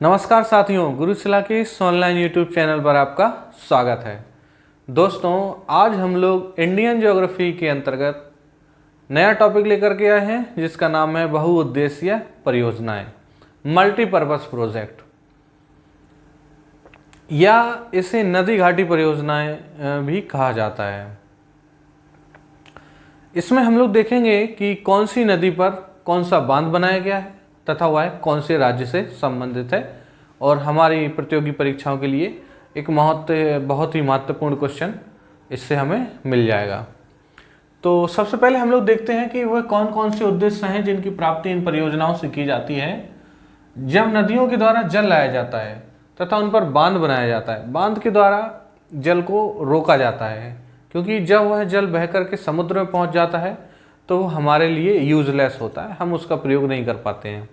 नमस्कार साथियों, गुरुशिला के इस ऑनलाइन यूट्यूब चैनल पर आपका स्वागत है। दोस्तों, आज हम लोग इंडियन ज्योग्राफी के अंतर्गत नया टॉपिक लेकर के आए हैं जिसका नाम है बहुउद्देशीय परियोजनाएं, मल्टीपर्पस प्रोजेक्ट, या इसे नदी घाटी परियोजनाएं भी कहा जाता है। इसमें हम लोग देखेंगे कि कौन सी नदी पर कौन सा बांध बनाया गया है तथा वह कौन से राज्य से संबंधित है, और हमारी प्रतियोगी परीक्षाओं के लिए एक बहुत ही महत्वपूर्ण क्वेश्चन इससे हमें मिल जाएगा। तो सबसे पहले हम लोग देखते हैं कि वह कौन कौन से उद्देश्य हैं जिनकी प्राप्ति इन परियोजनाओं से की जाती है। जब नदियों के द्वारा जल लाया जाता है तथा उन पर बांध बनाया जाता है, बांध के द्वारा जल को रोका जाता है, क्योंकि जब वह जल बह करके समुद्र में पहुंच जाता है तो वो हमारे लिए यूजलेस होता है, हम उसका प्रयोग नहीं कर पाते हैं।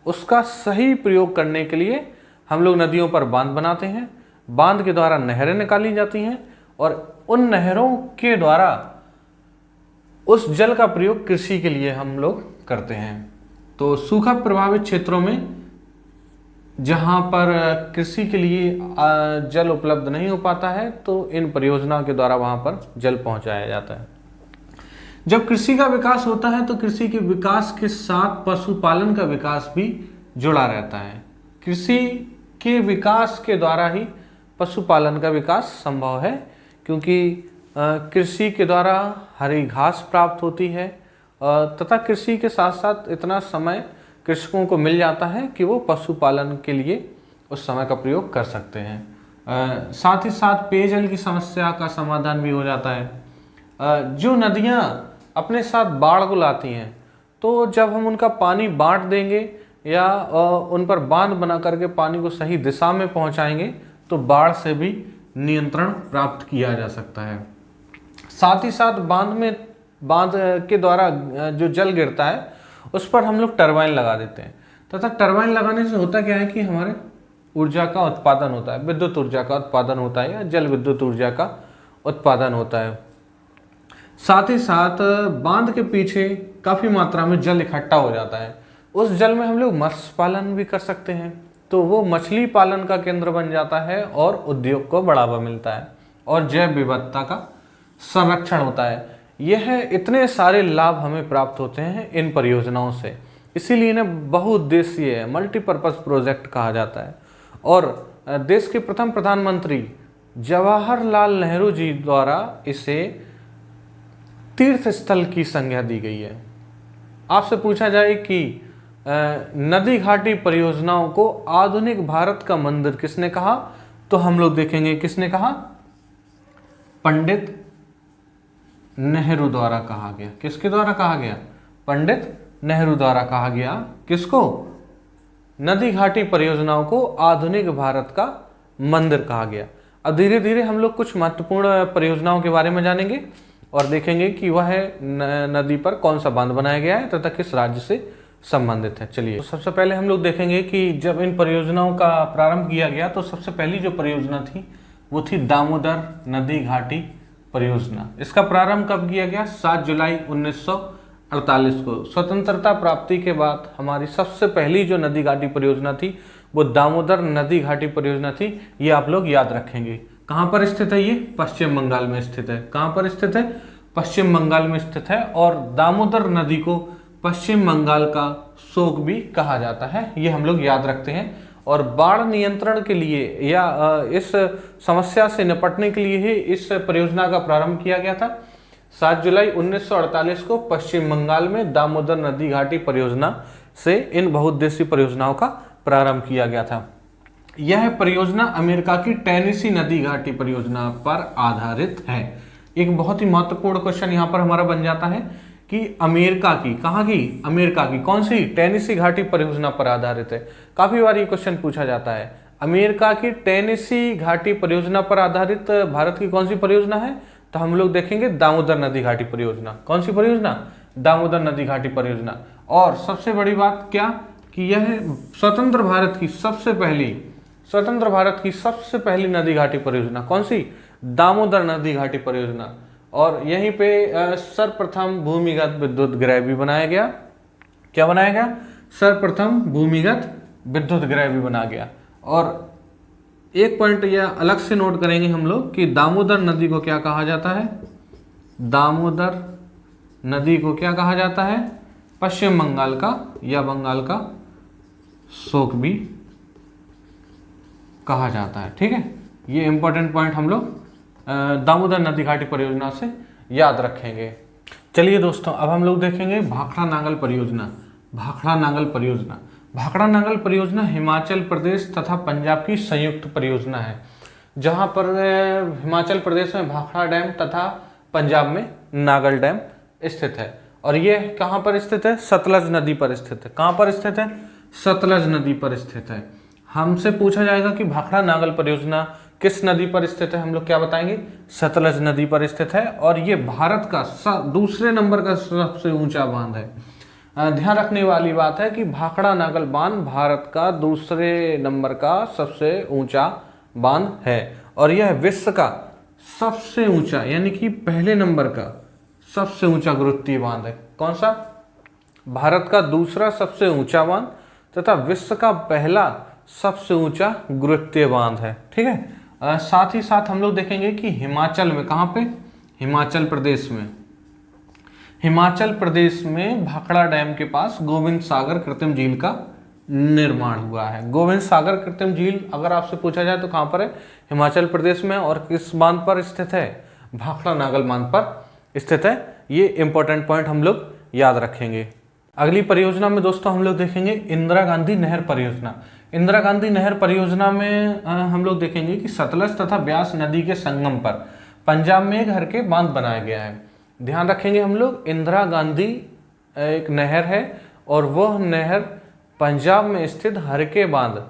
उसका सही प्रयोग करने के लिए हम लोग नदियों पर बांध बनाते हैं, बांध के द्वारा नहरें निकाली जाती हैं और उन नहरों के द्वारा उस जल का प्रयोग कृषि के लिए हम लोग करते हैं। तो सूखा प्रभावित क्षेत्रों में जहाँ पर कृषि के लिए जल उपलब्ध नहीं हो पाता है तो इन परियोजनाओं के द्वारा वहाँ पर जल पहुँचाया जाता है। जब कृषि का विकास होता है तो कृषि के विकास के साथ पशुपालन का विकास भी जुड़ा रहता है। कृषि के विकास के द्वारा ही पशुपालन का विकास संभव है, क्योंकि कृषि के द्वारा हरी घास प्राप्त होती है तथा कृषि के साथ साथ इतना समय कृषकों को मिल जाता है कि वो पशुपालन के लिए उस समय का प्रयोग कर सकते हैं। साथ ही साथ पेयजल की समस्या का समाधान भी हो जाता है। जो नदियाँ अपने साथ बाढ़ को लाती हैं, तो जब हम उनका पानी बांट देंगे या उन पर बांध बना करके पानी को सही दिशा में पहुंचाएंगे तो बाढ़ से भी नियंत्रण प्राप्त किया जा सकता है। साथ ही साथ बांध के द्वारा जो जल गिरता है उस पर हम लोग टरबाइन लगा देते हैं, तथा टरबाइन लगाने से होता क्या है कि हमारे ऊर्जा का उत्पादन होता है, विद्युत ऊर्जा का उत्पादन होता है या जल विद्युत ऊर्जा का उत्पादन होता है। साथ ही साथ बांध के पीछे काफ़ी मात्रा में जल इकट्ठा हो जाता है, उस जल में हम लोग मत्स्य पालन भी कर सकते हैं, तो वो मछली पालन का केंद्र बन जाता है और उद्योग को बढ़ावा मिलता है और जैव विविधता का संरक्षण होता है। यह इतने सारे लाभ हमें प्राप्त होते हैं इन परियोजनाओं से, इसीलिए इन्हें बहुउद्देशीय मल्टीपर्पज प्रोजेक्ट कहा जाता है। और देश के प्रथम प्रधानमंत्री जवाहरलाल नेहरू जी द्वारा इसे तीर्थ स्थल की संज्ञा दी गई है। आपसे पूछा जाए कि नदी घाटी परियोजनाओं को आधुनिक भारत का मंदिर किसने कहा, तो हम लोग देखेंगे किसने कहा, पंडित नेहरू द्वारा कहा गया। किसके द्वारा कहा गया? पंडित नेहरू द्वारा कहा गया। किसको? नदी घाटी परियोजनाओं को आधुनिक भारत का मंदिर कहा गया। अब धीरे धीरे हम लोग कुछ महत्वपूर्ण परियोजनाओं के बारे में जानेंगे और देखेंगे कि वह नदी पर कौन सा बांध बनाया गया है तथा किस राज्य से संबंधित है। चलिए, तो सबसे पहले हम लोग देखेंगे कि जब इन परियोजनाओं का प्रारंभ किया गया तो सबसे पहली जो परियोजना थी वो थी दामोदर नदी घाटी परियोजना। इसका प्रारंभ कब किया गया? 7 जुलाई 1948 को। स्वतंत्रता प्राप्ति के बाद हमारी सबसे पहली जो नदी घाटी परियोजना थी वो दामोदर नदी घाटी परियोजना थी। ये आप लोग याद रखेंगे। कहाँ पर स्थित है? ये पश्चिम बंगाल में स्थित है। कहाँ पर स्थित है? पश्चिम बंगाल में स्थित है। और दामोदर नदी को पश्चिम बंगाल का शोक भी कहा जाता है, ये हम लोग याद रखते हैं। और बाढ़ नियंत्रण के लिए या इस समस्या से निपटने के लिए ही इस परियोजना का प्रारंभ किया गया था। 7 जुलाई 1948 को पश्चिम बंगाल में दामोदर नदी घाटी परियोजना से इन बहुउद्देशीय परियोजनाओं का प्रारंभ किया गया था। यह परियोजना अमेरिका की टेनेसी नदी घाटी परियोजना पर आधारित है। एक बहुत ही महत्वपूर्ण क्वेश्चन यहाँ पर हमारा बन जाता है कि अमेरिका की, कहाँ की? अमेरिका की कौन सी? टेनेसी घाटी परियोजना पर आधारित है। काफी बार ये क्वेश्चन पूछा जाता है। अमेरिका की टेनेसी घाटी परियोजना पर आधारित भारत की कौन सी परियोजना है? तो हम लोग देखेंगे दामोदर नदी घाटी परियोजना। कौन सी परियोजना? दामोदर नदी घाटी परियोजना। और सबसे बड़ी बात क्या कि यह स्वतंत्र भारत की सबसे पहली नदी घाटी परियोजना कौन सी? दामोदर नदी घाटी परियोजना। और यहीं पे सर्वप्रथम भूमिगत विद्युत गृह भी बनाया गया। क्या बनाया गया? सर्वप्रथम भूमिगत विद्युत गृह भी बना गया। और एक पॉइंट यह अलग से नोट करेंगे हम लोग कि दामोदर नदी को क्या कहा जाता है, दामोदर नदी को क्या कहा जाता है, पश्चिम बंगाल का या बंगाल का शोक भी कहा जाता है। ठीक है, ये इंपॉर्टेंट पॉइंट हम लोग दामोदर नदी घाटी परियोजना से याद रखेंगे। चलिए दोस्तों, अब हम लोग देखेंगे भाखड़ा नांगल परियोजना। भाखड़ा नांगल परियोजना, भाखड़ा नांगल परियोजना हिमाचल प्रदेश तथा पंजाब की संयुक्त परियोजना है, जहां पर हिमाचल प्रदेश में भाखड़ा डैम तथा पंजाब में नांगल डैम स्थित है। और ये कहाँ पर स्थित है, सतलज नदी पर स्थित है। कहाँ पर स्थित है, सतलज नदी पर स्थित है। हमसे पूछा जाएगा कि भाखड़ा नांगल परियोजना किस नदी पर स्थित है, हम लोग क्या बताएंगे, सतलज नदी पर स्थित है। और ये भारत का दूसरे नंबर का सबसे ऊंचा बांध है। ध्यान रखने वाली बात है कि भाखड़ा नांगल बांध भारत का दूसरे नंबर का सबसे ऊंचा बांध है। और यह विश्व का सबसे ऊंचा यानी कि पहले नंबर का सबसे ऊंचा गुरुत्वीय बांध है। कौन सा, भारत का दूसरा सबसे ऊंचा बांध तथा विश्व का पहला सबसे ऊंचा गुरुत्वीय बांध है। ठीक है, साथ ही साथ हम लोग देखेंगे कि हिमाचल में, कहाँ पे, हिमाचल प्रदेश में, हिमाचल प्रदेश में भाखड़ा डैम के पास गोविंद सागर कृत्रिम झील का निर्माण हुआ है। गोविंद सागर कृत्रिम झील अगर आपसे पूछा जाए तो कहाँ पर है, हिमाचल प्रदेश में। और किस बांध पर स्थित है, भाखड़ा नांगल बांध पर स्थित है। ये इंपॉर्टेंट पॉइंट हम लोग याद रखेंगे। अगली परियोजना में दोस्तों हम लोग देखेंगे इंदिरा गांधी नहर परियोजना। इंदिरा गांधी नहर परियोजना में हम लोग देखेंगे कि सतलज तथा ब्यास नदी के संगम पर पंजाब में एक हरके बांध बनाया गया है। ध्यान रखेंगे हम लोग, इंदिरा गांधी एक नहर है और वह नहर पंजाब में स्थित हरके बांध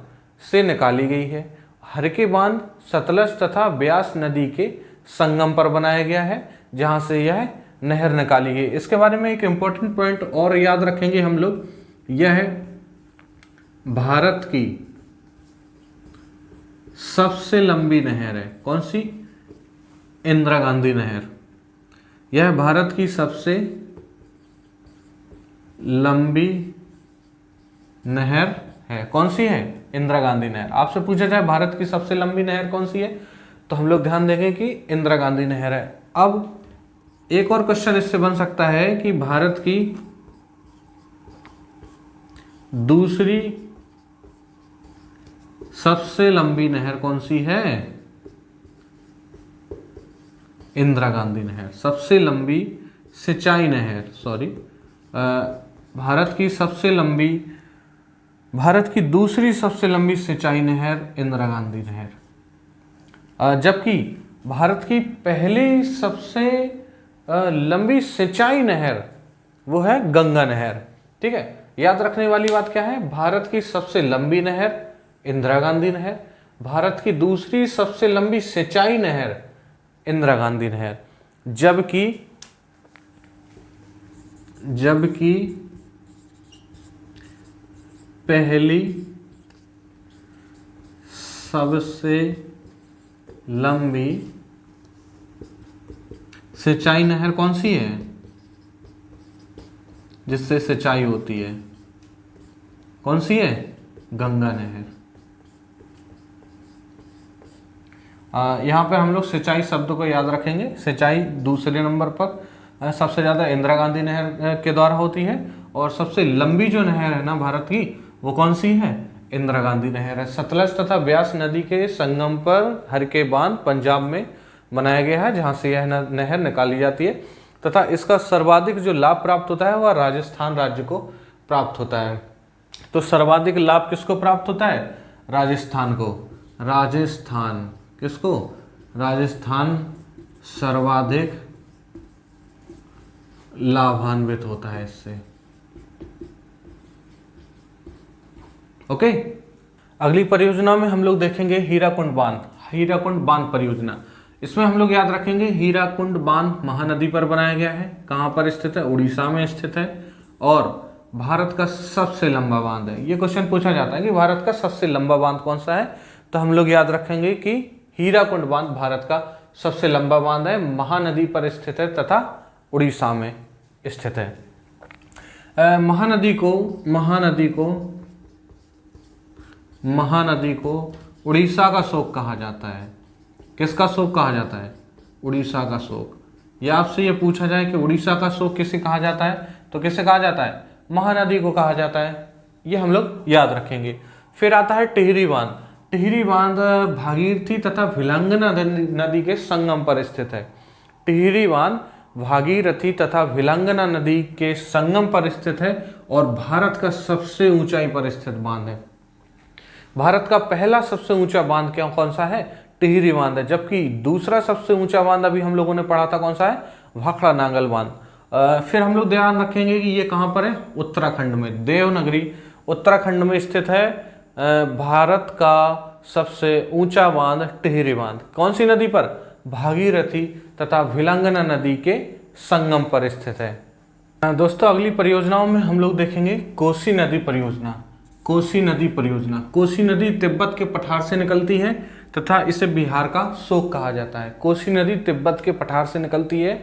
से निकाली गई है। हरके बांध सतलज तथा ब्यास नदी के संगम पर बनाया गया है, जहां से यह नहर निकाली गई। इसके बारे में एक इम्पोर्टेंट पॉइंट और याद रखेंगे हम लोग, यह है भारत की सबसे लंबी नहर है। कौन सी, इंदिरा गांधी नहर। यह भारत की सबसे लंबी नहर है। कौन सी है, इंदिरा गांधी नहर। आपसे पूछा जाए भारत की सबसे लंबी नहर कौन सी है, तो हम लोग ध्यान देंगे कि इंदिरा गांधी नहर है। अब एक और क्वेश्चन इससे बन सकता है कि भारत की दूसरी सबसे लंबी नहर कौन सी है, इंदिरा गांधी नहर। सबसे लंबी सिंचाई नहर, सॉरी, भारत की दूसरी सबसे लंबी सिंचाई नहर इंदिरा गांधी नहर। जबकि भारत की पहली सबसे लंबी सिंचाई नहर वो है गंगा नहर। ठीक है, याद रखने वाली बात क्या है, भारत की सबसे लंबी नहर इंदिरा गांधी नहर, भारत की दूसरी सबसे लंबी सिंचाई नहर इंदिरा गांधी नहर। जबकि पहली सबसे लंबी सिंचाई नहर कौन सी है, जिससे सिंचाई होती है, कौन सी है, गंगा नहर। यहाँ पे हम लोग सिंचाई शब्द को याद रखेंगे। सिंचाई दूसरे नंबर पर सबसे ज़्यादा इंदिरा गांधी नहर के द्वारा होती है, और सबसे लंबी जो नहर है ना भारत की, वो कौन सी है, इंदिरा गांधी नहर है। सतलज तथा ब्यास नदी के संगम पर हरके बांध पंजाब में बनाया गया है, जहाँ से यह नहर निकाली जाती है, तथा इसका सर्वाधिक जो लाभ प्राप्त होता है वह राजस्थान राज्य को प्राप्त होता है। तो सर्वाधिक लाभ किसको प्राप्त होता है, राजस्थान को। राजस्थान किसको, राजस्थान सर्वाधिक लाभान्वित होता है इससे। ओके, अगली परियोजना में हम लोग देखेंगे हीराकुंड बांध। हीराकुंड बांध परियोजना, इसमें हम लोग याद रखेंगे हीराकुंड बांध महानदी पर बनाया गया है। कहाँ पर स्थित है, उड़ीसा में स्थित है, और भारत का सबसे लंबा बांध है। ये क्वेश्चन पूछा जाता है कि भारत का सबसे लंबा बांध कौन सा है, तो हम लोग याद रखेंगे कि हीराकुंड बांध भारत का सबसे लंबा बांध है, महानदी पर स्थित है तथा उड़ीसा में स्थित है। महानदी को महानदी को उड़ीसा का शोक कहा जाता है। किसका शोक कहा जाता है? उड़ीसा का शोक। या आपसे ये पूछा जाए कि उड़ीसा का शोक किसे कहा जाता है, तो किसे कहा जाता है? महानदी को कहा जाता है। ये हम लोग याद रखेंगे। फिर आता है टिहरी बांध। टिहरी बांध भागीरथी तथा भिलंगना नदी के संगम पर स्थित है। टिहरी बांध भागीरथी तथा भिलंगना नदी के संगम पर स्थित है और भारत का सबसे ऊंचाई पर स्थित बांध है। भारत का पहला सबसे ऊंचा बांध क्या कौन सा है? टिहरी बांध है। जबकि दूसरा सबसे ऊंचा बांध अभी हम लोगों ने पढ़ा था, कौन सा है? भाखड़ा नांगल बांध। फिर हम लोग ध्यान रखेंगे कि ये कहाँ पर है? उत्तराखंड में, देवनागरी उत्तराखंड में स्थित है। भारत का सबसे ऊंचा बांध टिहरी बांध कौन सी नदी पर? भागीरथी तथा भिलंगना नदी के संगम पर स्थित है। दोस्तों अगली परियोजनाओं में हम लोग देखेंगे कोसी नदी परियोजना। कोसी नदी परियोजना, कोसी नदी तिब्बत के पठार से निकलती है तथा इसे बिहार का शोक कहा जाता है। कोसी नदी तिब्बत के पठार से निकलती है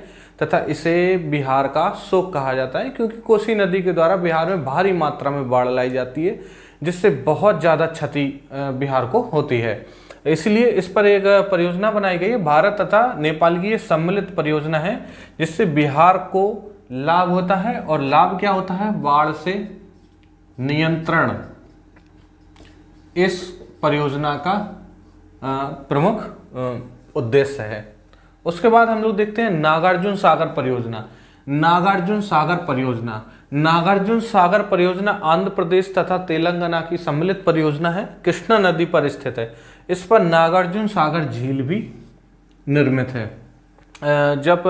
तथा इसे बिहार का शोक कहा जाता है, क्योंकि कोसी नदी के द्वारा बिहार में भारी मात्रा में बाढ़ लाई जाती है, जिससे बहुत ज़्यादा क्षति बिहार को होती है। इसलिए इस पर एक परियोजना बनाई गई है। भारत तथा नेपाल की ये सम्मिलित परियोजना है, जिससे बिहार को लाभ होता है। और लाभ क्या होता है? बाढ़ से नियंत्रण इस परियोजना का प्रमुख उद्देश्य है। उसके बाद हम लोग देखते हैं नागार्जुन सागर परियोजना। नागार्जुन सागर परियोजना, नागार्जुन सागर परियोजना आंध्र प्रदेश तथा तेलंगाना की सम्मिलित परियोजना है, कृष्णा नदी पर स्थित है। इस पर नागार्जुन सागर झील भी निर्मित है। जब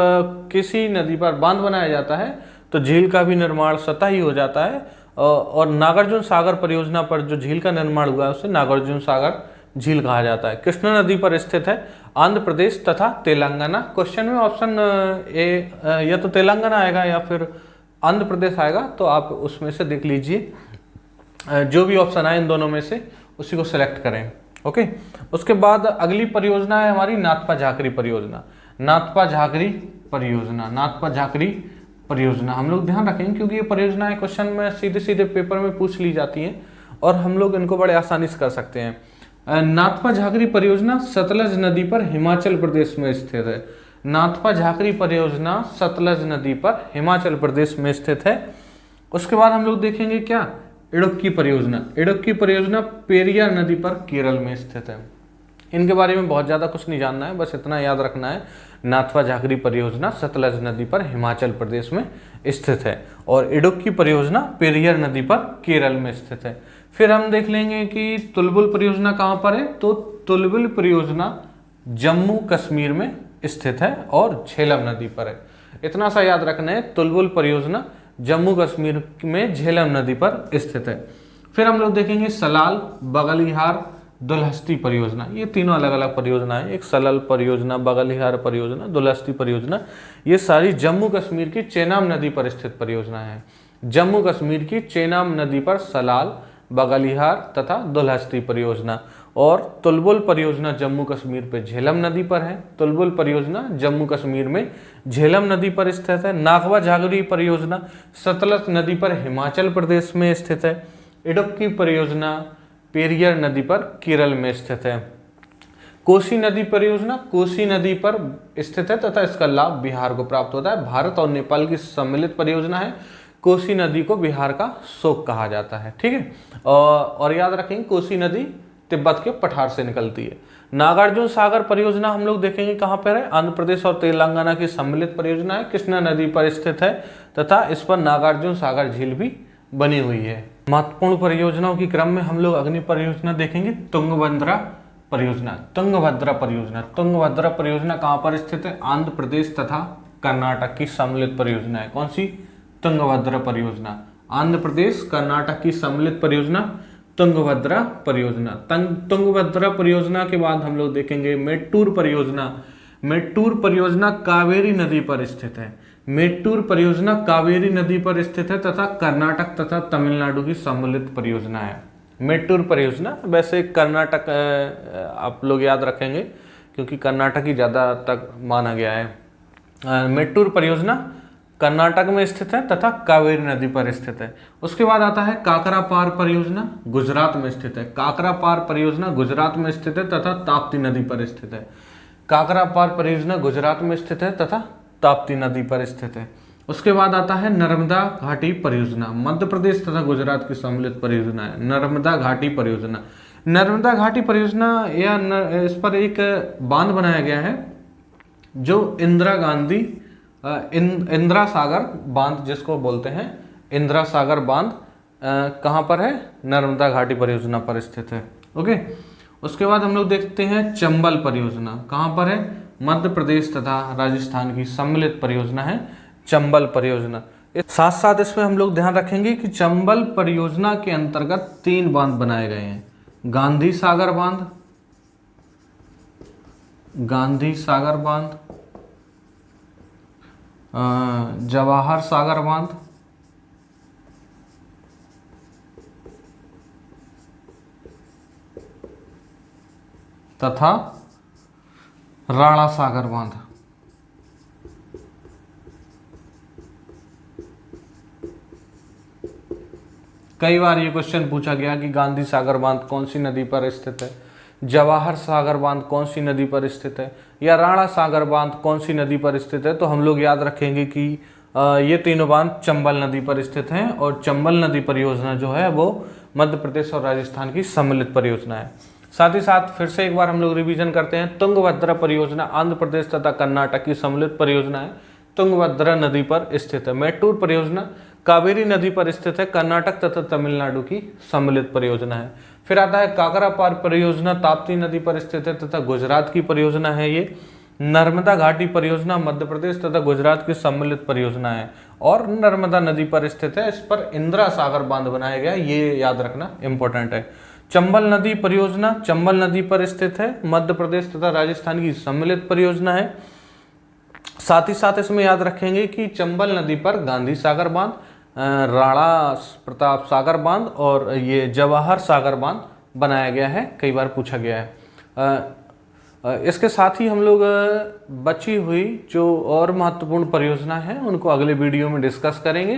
किसी नदी पर बांध बनाया जाता है तो झील का भी निर्माण स्वतः ही हो जाता है, और नागार्जुन सागर परियोजना पर जो झील का निर्माण हुआ है उसे नागार्जुन सागर झील कहा जाता है। कृष्णा नदी पर स्थित है, आंध्र प्रदेश तथा तेलंगाना। क्वेश्चन में ऑप्शन ए या तो तेलंगाना आएगा या फिर आंध्र प्रदेश आएगा, तो आप उसमें से देख लीजिए, जो भी ऑप्शन आए इन दोनों में से उसी को सिलेक्ट करें। ओके, उसके बाद अगली परियोजना है हमारी नाथपा झाकरी परियोजना। नाथपा झाकरी परियोजना, नाथपा झाकरी परियोजना हम लोग ध्यान रखेंगे, क्योंकि ये परियोजनाएं क्वेश्चन में सीधे सीधे पेपर में पूछ ली जाती हैं और हम लोग इनको बड़े आसानी से कर सकते हैं। नाथपा झाकरी परियोजना सतलज नदी पर हिमाचल प्रदेश में स्थित है। नाथपा झाकरी परियोजना सतलज नदी पर हिमाचल प्रदेश में स्थित है। उसके बाद हम लोग देखेंगे क्या? इडुक्की परियोजना। इडुक्की परियोजना पेरियार नदी पर केरल में स्थित है। इनके बारे में बहुत ज़्यादा कुछ नहीं जानना है, बस इतना याद रखना है, नाथपा झाकरी परियोजना सतलज नदी पर हिमाचल प्रदेश में स्थित है और इडुक्की परियोजना पेरियार नदी पर केरल में स्थित है। फिर हम देख लेंगे कि तुलबुल परियोजना कहाँ पर है, तो तुलबुल परियोजना जम्मू कश्मीर में स्थित है और झेलम नदी पर है। इतना सा याद रखना है, तुलबुल परियोजना जम्मू कश्मीर में झेलम नदी पर स्थित है। फिर हम लोग देखेंगे सलाल, बगलिहार, दुलहस्ती परियोजना। ये तीनों अलग अलग परियोजना है, एक सलाल परियोजना, बगलिहार परियोजना, दुलहस्ती परियोजना। ये सारी जम्मू कश्मीर की चेनाब नदी पर स्थित परियोजना है। जम्मू कश्मीर की चेनाब नदी पर सलाल, बगलिहार तथा दुलहस्ती परियोजना। और तुलबुल परियोजना जम्मू कश्मीर पे झेलम नदी पर है। तुलबुल परियोजना जम्मू कश्मीर में झेलम नदी पर स्थित है। नाथपा झाकरी परियोजना सतलज नदी पर हिमाचल प्रदेश में स्थित है। इडुक्की परियोजना पेरियार नदी पर केरल में स्थित है। कोसी नदी परियोजना कोसी नदी पर स्थित है तथा इसका लाभ बिहार को प्राप्त होता है। भारत और नेपाल की सम्मिलित परियोजना है। कोसी नदी को बिहार का शोक कहा जाता है। ठीक है, और याद रखेंगे कोसी नदी तिब्बत के पठार से निकलती है। नागार्जुन सागर परियोजना हम लोग देखेंगे कहाँ पर है, आंध्र प्रदेश और तेलंगाना की सम्मिलित परियोजना है, कृष्णा नदी पर स्थित है तथा इस पर नागार्जुन सागर झील भी बनी हुई है। महत्वपूर्ण परियोजनाओं के क्रम में हम लोग अग्नि परियोजना देखेंगे, तुंगभद्रा परियोजना। तुंगभद्रा परियोजना, तुंगभद्रा परियोजना कहाँ पर स्थित है, आंध्र प्रदेश तथा कर्नाटक की सम्मिलित परियोजना है। कौन सी? तुंगभद्रा परियोजना। आंध्र प्रदेश कर्नाटक की सम्मिलित परियोजना तुंगभद्रा परियोजना। तुंगभद्रा परियोजना के बाद हम लोग देखेंगे मेट्टूर परियोजना। मेट्टूर परियोजना कावेरी नदी पर स्थित है। मेट्टूर परियोजना कावेरी नदी पर स्थित है तथा कर्नाटक तथा तमिलनाडु की सम्मिलित परियोजना है। मेट्टूर परियोजना वैसे कर्नाटक आप लोग याद रखेंगे क्योंकि कर्नाटक ही ज़्यादा तक माना गया है। मेट्टूर परियोजना कर्नाटक में स्थित है तथा कावेरी नदी पर स्थित है। उसके बाद आता है काकरापार परियोजना, गुजरात में स्थित है। काकरापार परियोजना गुजरात में स्थित है तथा ताप्ती नदी पर स्थित है। काकरापार परियोजना गुजरात में स्थित है तथा ताप्ती नदी पर स्थित है। उसके बाद आता है नर्मदा घाटी परियोजना, मध्य प्रदेश तथा गुजरात की सम्मिलित परियोजना है नर्मदा घाटी परियोजना। नर्मदा घाटी परियोजना या इस पर एक बांध बनाया गया है जो इंदिरा सागर बांध जिसको बोलते हैं, इंदिरा सागर बांध कहाँ पर है? नर्मदा घाटी परियोजना पर स्थित है। ओके, उसके बाद हम लोग देखते हैं चंबल परियोजना, कहाँ पर है? मध्य प्रदेश तथा राजस्थान की सम्मिलित परियोजना है चंबल परियोजना। साथ साथ इसमें हम लोग ध्यान रखेंगे कि चंबल परियोजना के अंतर्गत 3 बांध बनाए गए हैं, गांधी सागर बांध, जवाहर सागर बांध तथा राणा सागर बांध। कई बार ये क्वेश्चन पूछा गया कि गांधी सागर बांध कौन सी नदी पर स्थित है, जवाहर सागर बांध कौन सी नदी पर स्थित है, या राणा सागर बांध कौन सी नदी पर स्थित है। तो हम लोग याद रखेंगे कि ये तीनों बांध चंबल नदी पर स्थित हैं और चंबल नदी परियोजना जो है वो मध्य प्रदेश और राजस्थान की सम्मिलित परियोजना है। साथ ही साथ फिर से एक बार हम लोग रिवीजन करते हैं, तुंगभद्रा परियोजना आंध्र प्रदेश तथा कर्नाटक की सम्मिलित परियोजना है, तुंगभद्रा नदी पर स्थित है। मेट्टूर परियोजना कावेरी नदी पर स्थित है, कर्नाटक तथा तमिलनाडु की सम्मिलित परियोजना है। फिर आता है काकरापार परियोजना ताप्ती नदी पर स्थित है तथा गुजरात की परियोजना है ये। नर्मदा घाटी परियोजना मध्य प्रदेश तथा गुजरात की सम्मिलित परियोजना है और नर्मदा नदी पर स्थित है। इस पर इंदिरा सागर बांध बनाया गया, ये याद रखना इंपॉर्टेंट है। चंबल नदी परियोजना चंबल नदी पर स्थित है, मध्य प्रदेश तथा राजस्थान की सम्मिलित परियोजना है। साथ ही साथ इसमें याद रखेंगे कि चंबल नदी पर गांधी सागर बांध, राणा प्रताप सागर बांध और ये जवाहर सागर बांध बनाया गया है, कई बार पूछा गया है। इसके साथ ही हम लोग बची हुई जो और महत्वपूर्ण परियोजना है उनको अगले वीडियो में डिस्कस करेंगे।